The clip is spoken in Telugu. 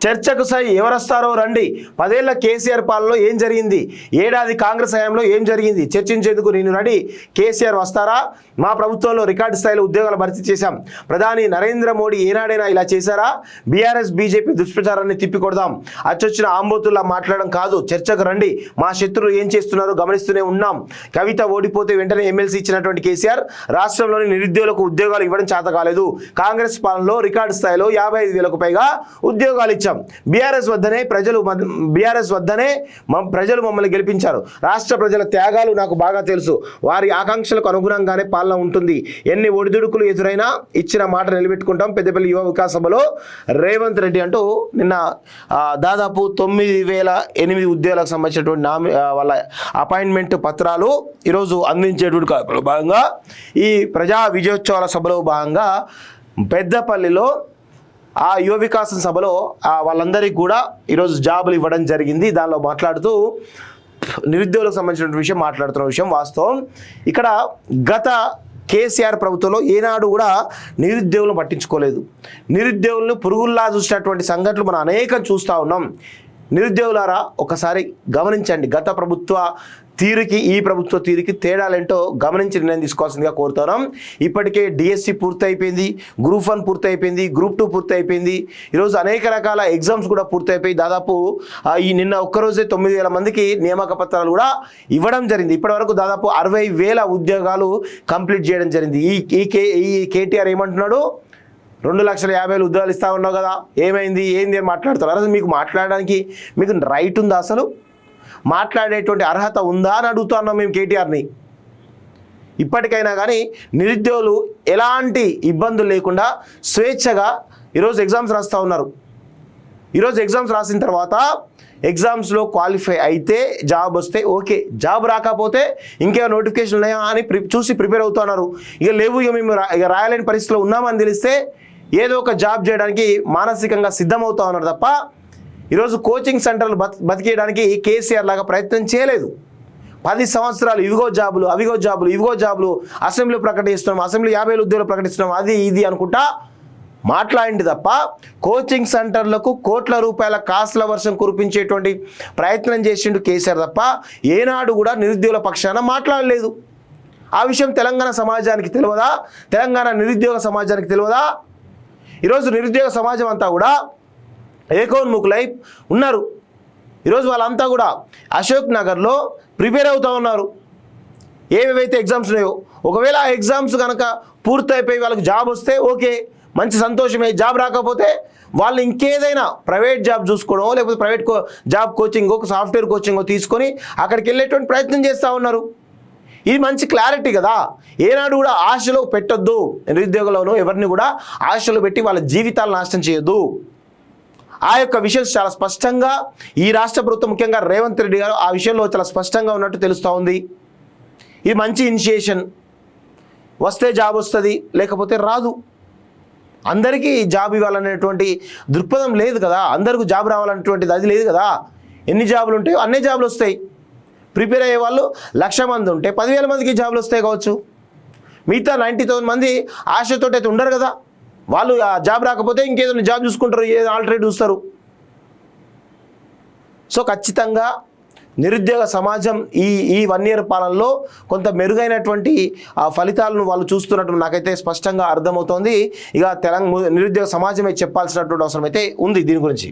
చర్చకు సై ఎవరొస్తారో రండి. 10 ఏళ్ల కేసీఆర్ పాలనలో ఏం జరిగింది, ఏడాది కాంగ్రెస్ హయాంలో ఏం జరిగింది చర్చించేందుకు నేను రెడీ. కేసీఆర్ వస్తారా? మా ప్రభుత్వంలో రికార్డు స్థాయిలో ఉద్యోగాలు భర్తీ చేశాం. ప్రధాని నరేంద్ర మోడీ ఏనాడైనా ఇలా చేశారా? BRS BJP దుష్ప్రచారాన్ని తిప్పికొడదాం. అచ్చొచ్చిన ఆంబోతుల్లా మాట్లాడడం కాదు, చర్చకు రండి. మా శత్రువులు ఏం చేస్తున్నారో గమనిస్తూనే ఉన్నాం. కవిత ఓడిపోతే వెంటనే ఎమ్మెల్సీ ఇచ్చినటువంటి కేసీఆర్ రాష్ట్రంలోని నిరుద్యోగులకు ఉద్యోగాలు ఇవ్వడం చేత కాలేదు. కాంగ్రెస్ పాలనలో రికార్డు స్థాయిలో 55,000కు పైగా ఉద్యోగాలు ఇచ్చాం. బీఆర్ఎస్ వద్దనే ప్రజలు మమ్మల్ని గెలిపించారు. రాష్ట్ర ప్రజల త్యాగాలు నాకు బాగా తెలుసు. వారి ఆకాంక్షలకు అనుగుణంగానే పాలన ఉంటుంది. ఎన్ని ఒడిదుడుకులు ఎదురైనా ఇచ్చిన మాట నిలబెట్టుకుంటాం. పెద్దపల్లి యువ వికాస సభలో రేవంత్ రెడ్డి అంటూ నిన్న దాదాపు 9,008 ఉద్యోగాలకు సంబంధించినటువంటి వాళ్ళ అపాయింట్మెంట్ పత్రాలు ఈరోజు అందించేటువంటి భాగంగా ఈ ప్రజా విజయోత్సవాల సభలో భాగంగా పెద్దపల్లిలో ఆ యువ వికాసం సభలో వాళ్ళందరికీ కూడా ఈరోజు జాబులు ఇవ్వడం జరిగింది. దానిలో మాట్లాడుతూ నిరుద్యోగులకు సంబంధించిన విషయం మాట్లాడుతున్న విషయం వాస్తవం. ఇక్కడ గత కేసీఆర్ ప్రభుత్వంలో ఏనాడు కూడా నిరుద్యోగులను పట్టించుకోలేదు. నిరుద్యోగులను పురుగుల్లా చూసినటువంటి సంఘటనలు మనం అనేకం చూస్తూ ఉన్నాం. నిరుద్యోగులారా ఒకసారి గమనించండి. గత ప్రభుత్వ తీరుకి ఈ ప్రభుత్వ తీరుకి తేడాలేంటో గమనించి నిర్ణయం తీసుకోవాల్సిందిగా కోరుతున్నాం. ఇప్పటికే డిఎస్సి పూర్తి అయిపోయింది, గ్రూప్ 1 పూర్తి అయిపోయింది, గ్రూప్ 2 పూర్తి అయిపోయింది. ఈరోజు అనేక రకాల ఎగ్జామ్స్ కూడా పూర్తి అయిపోయి దాదాపు ఈ నిన్న ఒక్కరోజే 9,000 మందికి నియామక పత్రాలు కూడా ఇవ్వడం జరిగింది. ఇప్పటి వరకు దాదాపు 60,000 ఉద్యోగాలు కంప్లీట్ చేయడం జరిగింది. ఈ కేటీఆర్ ఏమంటున్నాడు, 2,50,000 ఉద్యోగాలు ఇస్తా ఉన్నావు కదా, ఏమైంది ఏంది అని మాట్లాడుతున్నారు. అసలు మీకు మాట్లాడడానికి మీకు రైట్ ఉందా? అసలు మాట్లాడేటువంటి అర్హత ఉందా అని అడుగుతున్నాం మేము కేటీఆర్ని. ఇప్పటికైనా కానీ నిరుద్యోగులు ఎలాంటి ఇబ్బందులు లేకుండా స్వేచ్ఛగా ఈరోజు ఎగ్జామ్స్ రాస్తూ ఉన్నారు. ఈరోజు ఎగ్జామ్స్ రాసిన తర్వాత ఎగ్జామ్స్లో క్వాలిఫై అయితే జాబ్ వస్తే ఓకే, జాబ్ రాకపోతే ఇంకేమో నోటిఫికేషన్ ఉన్నాయా అని చూసి ప్రిపేర్ అవుతున్నారు. ఇక లేవు, ఇక మేము రాయలేని పరిస్థితిలో ఉన్నామని తెలిస్తే ఏదో ఒక జాబ్ చేయడానికి మానసికంగా సిద్ధమవుతా ఉన్నారు తప్ప ఈరోజు కోచింగ్ సెంటర్లు బతికేయడానికి కేసీఆర్ లాగా ప్రయత్నం చేయలేదు. 10 సంవత్సరాలు ఇవిగో జాబులు, అవిగో జాబులు, ఇవిగో జాబులు, అసెంబ్లీ ప్రకటిస్తున్నాం, అసెంబ్లీ 50,000 ఉద్యోగాలు ప్రకటిస్తున్నాం, అది ఇది అనుకుంటా మాట్లాడింది తప్ప కోచింగ్ సెంటర్లకు కోట్ల రూపాయల కాస్ట్ల వర్షం కురిపించేటువంటి ప్రయత్నం చేసిండు కేసీఆర్ తప్ప ఏనాడు కూడా నిరుద్యోగుల పక్షాన మాట్లాడలేదు. ఆ విషయం తెలంగాణ సమాజానికి తెలియదా? తెలంగాణ నిరుద్యోగ సమాజానికి తెలియదా? ఈరోజు నిరుద్యోగ సమాజం అంతా కూడా ఏకోన్ముఖులై ఉన్నారు. ఈరోజు వాళ్ళంతా కూడా అశోక్ నగర్లో ప్రిపేర్ అవుతూ ఉన్నారు. ఏవేవైతే ఎగ్జామ్స్ ఉన్నాయో ఒకవేళ ఆ ఎగ్జామ్స్ కనుక పూర్తయిపోయి వాళ్ళకి జాబ్ వస్తే ఓకే, మంచి సంతోషమే. జాబ్ రాకపోతే వాళ్ళు ఇంకేదైనా ప్రైవేట్ జాబ్ చూసుకోవడం లేకపోతే ప్రైవేట్ జాబ్ కోచింగో సాఫ్ట్వేర్ కోచింగో తీసుకొని అక్కడికి వెళ్ళేటువంటి ప్రయత్నం చేస్తూ ఉన్నారు. ఇది మంచి క్లారిటీ కదా. ఏనాడు కూడా ఆశలో పెట్టొద్దు. నిరుద్యోగులను ఎవరిని కూడా ఆశలో పెట్టి వాళ్ళ జీవితాలు నాశనం చేయొద్దు. ఆ యొక్క విషయం చాలా స్పష్టంగా ఈ రాష్ట్ర ప్రభుత్వం ముఖ్యంగా రేవంత్ రెడ్డి గారు ఆ విషయంలో చాలా స్పష్టంగా ఉన్నట్టు తెలుస్తూ ఉంది. ఇది మంచి ఇనిషియేషన్. వస్తే జాబ్ వస్తుంది, లేకపోతే రాదు. అందరికీ జాబ్ ఇవ్వాలనేటువంటి దృక్పథం లేదు కదా. అందరికీ జాబ్ రావాలనేటువంటిది అది లేదు కదా. ఎన్ని జాబులు ఉంటాయో అన్ని జాబులు వస్తాయి. ప్రిపేర్ అయ్యే వాళ్ళు 1,00,000 మంది ఉంటే 10,000 మందికి జాబులు వస్తాయి కావచ్చు. మిగతా 90,000 మంది ఆశతో అయితే ఉండరు కదా. వాళ్ళు ఆ జాబ్ రాకపోతే ఇంకేదైనా జాబ్ చూసుకుంటారు, ఏదో ఆల్టర్నేట్ చూస్తారు. సో ఖచ్చితంగా నిరుద్యోగ సమాజం ఈ 1 year పాలనలో కొంత మెరుగైనటువంటి ఫలితాలను వాళ్ళు చూస్తున్నట్టు నాకైతే స్పష్టంగా అర్థమవుతోంది. ఇక నిరుద్యోగ సమాజమే చెప్పాల్సినటువంటి అవసరం అయితే ఉంది దీని గురించి.